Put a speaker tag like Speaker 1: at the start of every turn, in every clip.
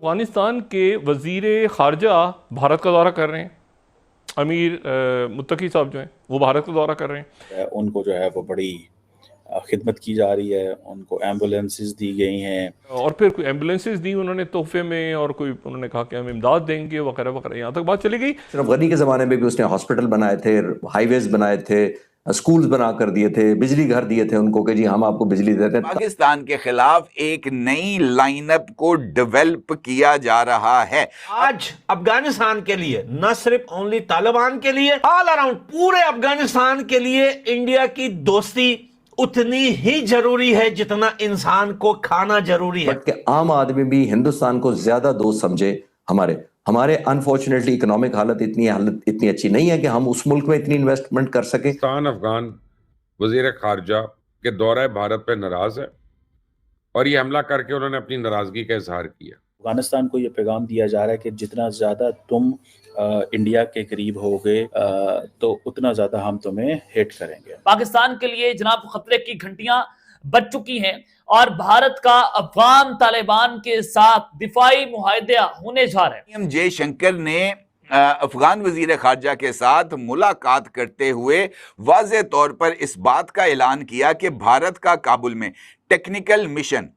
Speaker 1: अफगानिस्तान के वजीर खारजा भारत का दौरा कर रहे हैं। अमीर मुत्तकी साहब जो हैं वो भारत का दौरा कर रहे हैं।
Speaker 2: उनको जो है वो बड़ी खिदमत की जा रही है, उनको एम्बुलेंसेस दी गई हैं
Speaker 1: और फिर कोई एम्बुलेंसेस दी उन्होंने तोहफे में, और कोई उन्होंने कहा कि हम इमदाद देंगे वगैरह वगैरह, यहाँ तक बात चली गई।
Speaker 3: सिर्फ गनी के ज़माने में भी उसने हॉस्पिटल बनाए थे, हाईवेज बनाए थे, स्कूल्स बना कर दिए थे, बिजली घर दिए थे उनको कि जी हम आपको बिजली देते हैं।
Speaker 4: पाकिस्तान के खिलाफ एक नई लाइनअप को डेवलप किया जा रहा है।
Speaker 5: आज अफगानिस्तान के लिए, न सिर्फ ओनली तालिबान के लिए, ऑल अराउंड पूरे अफगानिस्तान के लिए इंडिया की दोस्ती उतनी ही जरूरी है जितना इंसान को खाना जरूरी है।
Speaker 3: बट के आम आदमी भी हिंदुस्तान को ज्यादा दोस्त समझे। हमारे अनफॉर्चुनेटली इकोनॉमिक हालत इतनी अच्छी नहीं है कि हम उस मुल्क में इतनी इन्वेस्टमेंट कर सके।
Speaker 6: पाकिस्तान अफगान वजीर खारजा के दौरे भारत पे नाराज है और ये हमला करके उन्होंने अपनी नाराजगी का इजहार किया।
Speaker 2: अफगानिस्तान को ये पैगाम दिया जा रहा है कि जितना ज्यादा तुम इंडिया के करीब होगे तो उतना ज्यादा हम तुम्हें हिट करेंगे।
Speaker 7: पाकिस्तान के लिए जनाब खतरे की घंटियां बज चुकी हैं और भारत का अफगान तालिबान के साथ दिफाई मुआहदा होने जा रहे हैं।
Speaker 4: जयशंकर ने अफगान वजीर खारजा के साथ मुलाकात करते हुए वाज़े तौर पर इस बात का ऐलान किया कि भारत का काबुल में टेक्निकल मिशन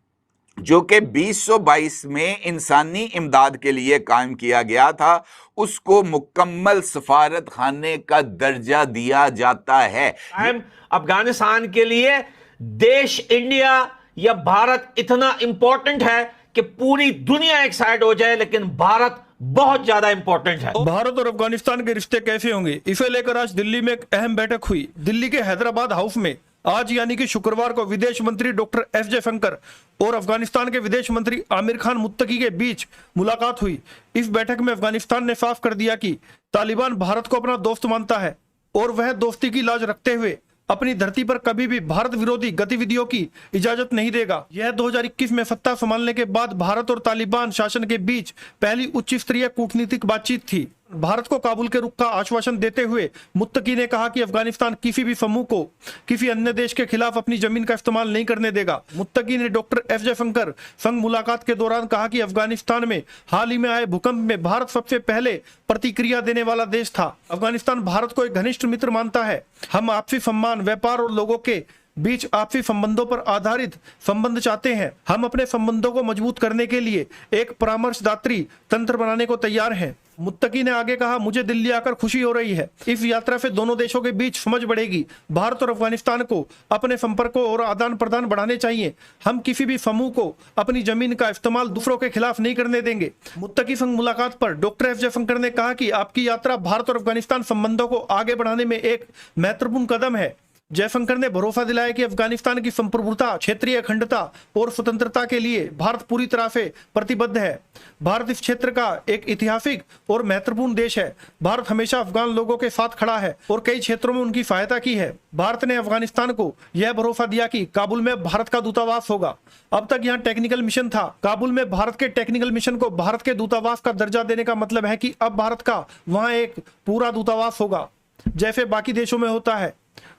Speaker 4: जो कि 2022 में इंसानी इमदाद के लिए कायम किया गया था, उसको मुकम्मल सफारत खाने का दर्जा दिया जाता है।
Speaker 5: अफगानिस्तान के लिए देश इंडिया या भारत इतना इंपॉर्टेंट है कि पूरी दुनिया एक साइड हो जाए, लेकिन भारत बहुत ज्यादा इंपॉर्टेंट है।
Speaker 8: भारत और अफगानिस्तान के रिश्ते कैसे होंगे, इसे लेकर आज दिल्ली में एक अहम बैठक हुई। दिल्ली के हैदराबाद हाउस में आज यानी कि शुक्रवार को विदेश मंत्री डॉक्टर एस जयशंकर और अफगानिस्तान के विदेश मंत्री आमिर खान मुत्तकी के बीच मुलाकात हुई। इस बैठक में अफगानिस्तान ने साफ कर दिया कि तालिबान भारत को अपना दोस्त मानता है और वह दोस्ती की लाज रखते हुए अपनी धरती पर कभी भी भारत विरोधी गतिविधियों की इजाजत नहीं देगा। यह 2021 में सत्ता संभालने के बाद भारत और तालिबान शासन के बीच पहली उच्च स्तरीय कूटनीतिक बातचीत थी। भारत को काबुल के रुख का आश्वासन देते हुए मुत्तकी ने कहा कि अफगानिस्तान किसी भी समूह को किसी अन्य देश के खिलाफ अपनी जमीन का इस्तेमाल नहीं करने देगा। मुत्तकी ने डॉक्टर एस जयशंकर संग मुलाकात के दौरान कहा कि अफगानिस्तान में हाल ही में आए भूकंप में भारत सबसे पहले प्रतिक्रिया देने वाला देश था। अफगानिस्तान भारत को एक घनिष्ठ मित्र मानता है। हम आपसी सम्मान, व्यापार और लोगों के बीच आपसी संबंधों पर आधारित संबंध चाहते हैं। हम अपने संबंधों को मजबूत करने के लिए एक परामर्शदात्री तंत्र बनाने को तैयार हैं। मुत्तकी ने आगे कहा, मुझे दिल्ली आकर खुशी हो रही है। इस यात्रा से दोनों देशों के बीच समझ बढ़ेगी। भारत और अफगानिस्तान को अपने संपर्कों और आदान प्रदान बढ़ाने चाहिए। हम किसी भी समूह को अपनी जमीन का इस्तेमाल दूसरों के खिलाफ नहीं करने देंगे। मुत्तकी संग मुलाकात पर डॉक्टर एस जयशंकर ने कहा कि आपकी यात्रा भारत और अफगानिस्तान संबंधों को आगे बढ़ाने में एक महत्वपूर्ण कदम है। जयशंकर ने भरोसा दिलाया कि अफगानिस्तान की संप्रभुता, क्षेत्रीय अखंडता और स्वतंत्रता के लिए भारत पूरी तरह से प्रतिबद्ध है। भारत इस क्षेत्र का एक ऐतिहासिक और महत्वपूर्ण देश है। भारत हमेशा अफगान लोगों के साथ खड़ा है और कई क्षेत्रों में उनकी सहायता की है। भारत ने अफगानिस्तान को यह भरोसा दिया कि काबुल में भारत का दूतावास होगा। अब तक यहाँ टेक्निकल मिशन था। काबुल में भारत के टेक्निकल मिशन को भारत के दूतावास का दर्जा देने का मतलब है कि अब भारत का वहाँ एक पूरा दूतावास होगा, जैसे बाकी देशों में होता है।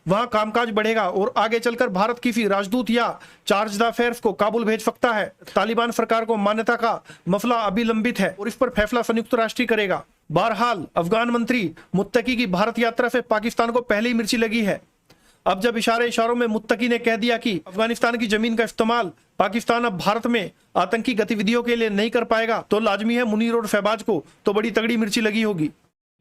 Speaker 8: वहां कामकाज बढ़ेगा और आगे चलकर भारत किसी राजदूत या चार्ज d'affaires को काबुल भेज सकता है। तालिबान सरकार को मान्यता का मसला अभी लंबित है और इस पर फैसला संयुक्त राष्ट्र ही करेगा। बहरहाल अफगान मंत्री मुत्तकी की भारत यात्रा से पाकिस्तान को पहले ही मिर्ची लगी है। अब जब इशारों में मुत्तकी ने कह दिया कि अफगानिस्तान की जमीन का इस्तेमाल पाकिस्तान अब भारत में आतंकी गतिविधियों के लिए नहीं कर पाएगा, तो लाजमी है मुनीर और फैबाज को तो बड़ी तगड़ी मिर्ची लगी होगी।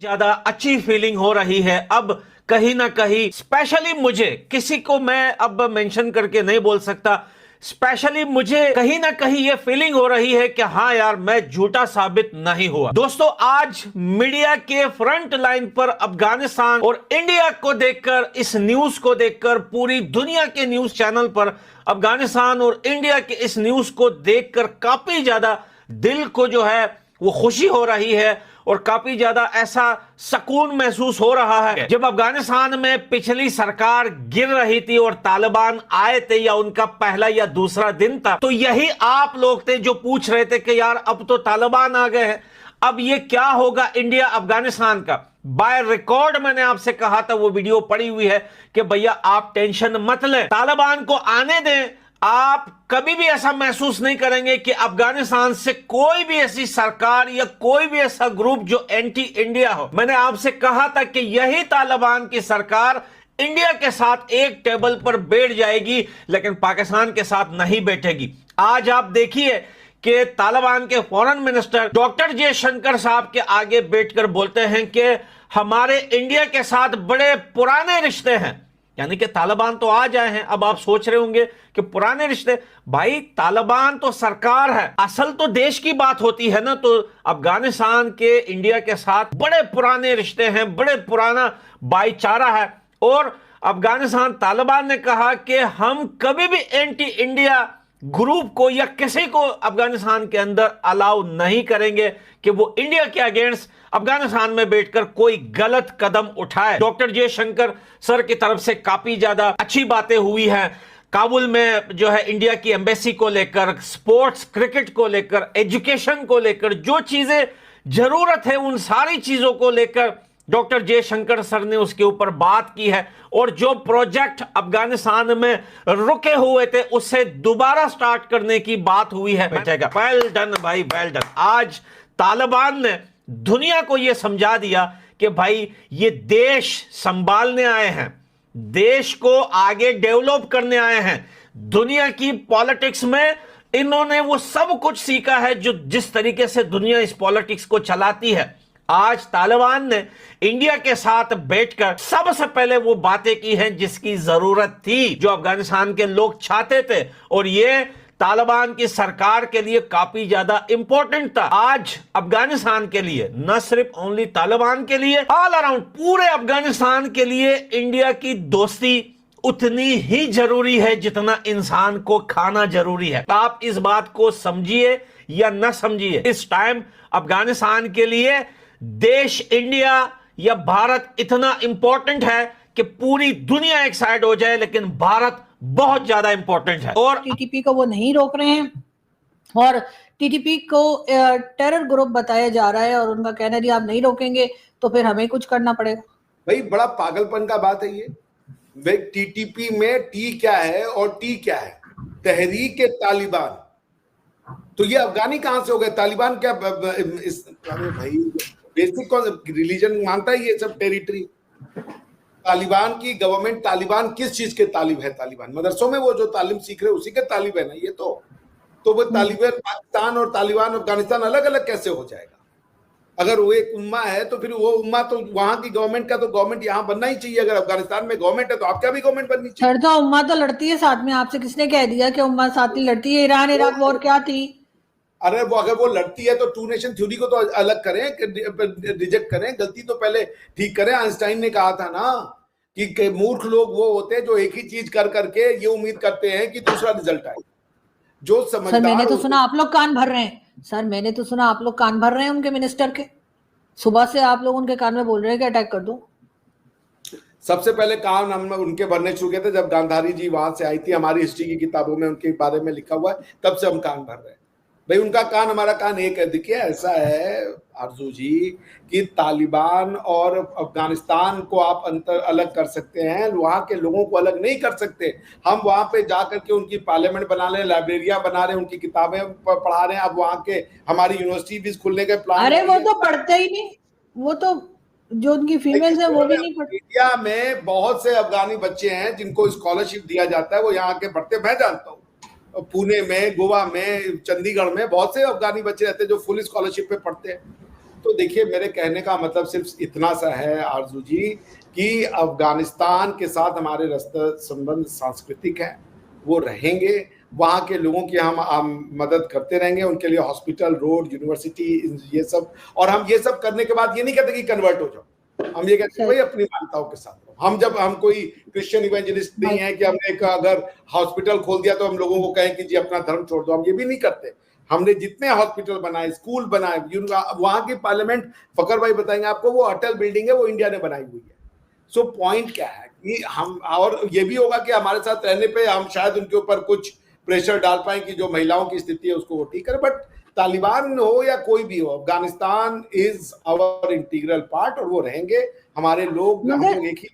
Speaker 5: ज्यादा अच्छी फीलिंग हो रही है अब कहीं ना कहीं। स्पेशली मुझे, किसी को मैं अब मेंशन करके नहीं बोल सकता, स्पेशली मुझे कहीं ना कहीं ये फीलिंग हो रही है कि हाँ यार, मैं झूठा साबित नहीं हुआ। दोस्तों, आज मीडिया के फ्रंट लाइन पर अफगानिस्तान और इंडिया को देखकर, इस न्यूज को देखकर, पूरी दुनिया के न्यूज चैनल पर अफगानिस्तान और इंडिया के इस न्यूज को देखकर काफी ज्यादा दिल को जो है वो खुशी हो रही है और काफी ज्यादा ऐसा सुकून महसूस हो रहा है। जब अफगानिस्तान में पिछली सरकार गिर रही थी और तालिबान आए थे, या उनका पहला या दूसरा दिन था, तो यही आप लोग थे जो पूछ रहे थे कि यार अब तो तालिबान आ गए हैं, अब ये क्या होगा इंडिया अफगानिस्तान का। बाय रिकॉर्ड मैंने आपसे कहा था, वो वीडियो पड़ी हुई है कि भैया आप टेंशन मत लें, तालिबान को आने दें, आप कभी भी ऐसा महसूस नहीं करेंगे कि अफगानिस्तान से कोई भी ऐसी सरकार या कोई भी ऐसा ग्रुप जो एंटी इंडिया हो। मैंने आपसे कहा था कि यही तालिबान की सरकार इंडिया के साथ एक टेबल पर बैठ जाएगी, लेकिन पाकिस्तान के साथ नहीं बैठेगी। आज आप देखिए कि तालिबान के फॉरेन मिनिस्टर डॉक्टर जयशंकर साहब के आगे बैठकर बोलते हैं कि हमारे इंडिया के साथ बड़े पुराने रिश्ते हैं, यानी कि तालिबान तो आ जाए हैं। अब आप सोच रहे होंगे कि पुराने रिश्ते, भाई तालिबान तो सरकार है, असल तो देश की बात होती है ना। तो अफगानिस्तान के इंडिया के साथ बड़े पुराने रिश्ते हैं, बड़े पुराना भाईचारा है। और अफगानिस्तान तालिबान ने कहा कि हम कभी भी एंटी इंडिया ग्रुप को या किसी को अफगानिस्तान के अंदर अलाउ नहीं करेंगे कि वो इंडिया के अगेंस्ट अफगानिस्तान में बैठकर कोई गलत कदम उठाए। डॉक्टर जयशंकर सर की तरफ से काफी ज्यादा अच्छी बातें हुई हैं। काबुल में जो है इंडिया की एम्बेसी को लेकर, स्पोर्ट्स क्रिकेट को लेकर, एजुकेशन को लेकर जो चीजें जरूरत है उन सारी चीजों को लेकर डॉक्टर जयशंकर सर ने उसके ऊपर बात की है। और जो प्रोजेक्ट अफगानिस्तान में रुके हुए थे उससे दोबारा स्टार्ट करने की बात हुई है। बैठेगा, वेल डन भाई, वेल डन। आज तालिबान ने दुनिया को यह समझा दिया कि भाई ये देश संभालने आए हैं, देश को आगे डेवलप करने आए हैं। दुनिया की पॉलिटिक्स में इन्होंने वो सब कुछ सीखा है जो जिस तरीके से दुनिया इस पॉलिटिक्स को चलाती है। आज तालिबान ने इंडिया के साथ बैठकर सबसे पहले वो बातें की हैं जिसकी जरूरत थी, जो अफगानिस्तान के लोग चाहते थे, और ये तालिबान की सरकार के लिए काफी ज्यादा इंपॉर्टेंट था। आज अफगानिस्तान के लिए, न सिर्फ ओनली तालिबान के लिए, ऑल अराउंड पूरे अफगानिस्तान के लिए इंडिया की दोस्ती उतनी ही जरूरी है जितना इंसान को खाना जरूरी है। आप इस बात को समझिए या न समझिए, इस टाइम अफगानिस्तान के लिए देश इंडिया या भारत इतना इंपॉर्टेंट है कि पूरी दुनिया एक साइड हो जाए, लेकिन भारत बहुत ज्यादा इंपॉर्टेंट है। और
Speaker 9: टीटीपी को वो नहीं रोक रहे हैं और टीटीपी को टेरर ग्रुप बताया जा रहा है और उनका कहना है आप नहीं रोकेंगे तो फिर हमें कुछ करना पड़ेगा।
Speaker 10: भाई बड़ा पागलपन का बात है ये। भाई टीटीपी में टी क्या है और टी क्या है? तहरीक तालिबान। तो ये अफगानी कहां से हो गए? तालिबान क्या अरे भाई बेसिक कौन रिलीजन मानता है ये सब टेरिटरी? तालिबान की गवर्नमेंट, तालिबान किस चीज के तालिब है? तालिबान मदरसों में वो जो तालीम सीख रहे उसी के तालिब है ना ये। तो वो तालिबान पाकिस्तान और तालिबान अफगानिस्तान अलग अलग कैसे हो जाएगा? अगर वो एक उम्मा है तो फिर वो उम्मा तो वहां की गवर्नमेंट का तो गवर्नमेंट यहाँ बनना ही चाहिए। अगर अफगानिस्तान में गवर्नमेंट है तो आपका भी गवर्नमेंट बननी चाहिए।
Speaker 9: तो उम्मा तो लड़ती है साथ में, आपसे किसने कह दिया कि उम्मा साथ ही लड़ती है? ईरान इराक वॉर क्या थी?
Speaker 10: अरे वो अगर वो लड़ती है तो टू नेशन थ्योरी को तो अलग करें, रिजेक्ट करें, गलती तो पहले ठीक करें। आइंस्टाइन ने कहा था ना कि मूर्ख लोग वो होते हैं जो एक ही चीज कर करके ये उम्मीद करते हैं कि दूसरा रिजल्ट आए। जो समझदार,
Speaker 9: सर मैंने तो सुना आप लोग कान भर रहे हैं। सर मैंने तो सुना आप लोग कान भर रहे हैं उनके मिनिस्टर के। सुबह से आप लोग उनके कान में बोल रहे हैं कि अटैक कर दो।
Speaker 10: सबसे पहले कान हम उनके भरने शुरू किए थे जब गांधारी जी वहां से आई थी। हमारी हिस्ट्री की किताबों में उनके बारे में लिखा हुआ है, तब से हम कान भर रहे हैं। भाई उनका कान हमारा कान एक है। देखिए ऐसा है आरजू जी कि तालिबान और अफगानिस्तान को आप अंतर अलग कर सकते हैं, वहां के लोगों को अलग नहीं कर सकते। हम वहां पे जा करके उनकी पार्लियामेंट बना रहे हैं, लाइब्रेरिया बना रहे हैं, उनकी किताबें पढ़ा रहे हैं। अब वहां के हमारी यूनिवर्सिटी भी खुलने के प्लान।
Speaker 9: अरे वो तो पढ़ते ही नहीं, वो तो जो उनकी फीमेल्स है वो भी नहीं पढ़ती।
Speaker 10: इंडिया में बहुत से अफगानी बच्चे हैं जिनको स्कॉलरशिप दिया जाता है, वो यहाँ के पढ़ते। मैं जानता हूँ पुणे में, गोवा में, चंडीगढ़ में बहुत से अफगानी बच्चे रहते हैं जो फुल स्कॉलरशिप पे पढ़ते हैं। तो देखिए मेरे कहने का मतलब सिर्फ इतना सा है आरजू जी कि अफगानिस्तान के साथ हमारे रास्ते संबंध सांस्कृतिक हैं, वो रहेंगे। वहाँ के लोगों की हम मदद करते रहेंगे, उनके लिए हॉस्पिटल, रोड, यूनिवर्सिटी, ये सब। और हम ये सब करने के बाद ये नहीं कहते कि कन्वर्ट हो जाओ, हम ये कहते हैं भाई अपनी मान्यताओं के साथ। हम कोई क्रिश्चियन इवेंजलिस्ट नहीं है कि हमने अगर हॉस्पिटल खोल दिया तो हम लोगों को कहें कि जी अपना धर्म छोड़ दो। हम ये भी नहीं करते। हमने जितने हॉस्पिटल बनाए, स्कूल बनाए, वहां की पार्लियामेंट, फकर भाई बताएंगे आपको, वो अटल बिल्डिंग है, वो इंडिया ने बनाई हुई है। सो पॉइंट क्या है कि हम, और ये भी होगा कि हमारे साथ रहने पे हम शायद उनके ऊपर कुछ प्रेशर डाल पाए कि जो महिलाओं की स्थिति है उसको वो ठीक करे। बट तालिबान हो या कोई भी हो, Afghanistan is our integral part और वो रहेंगे। हमारे लोग, हम लोग एक ही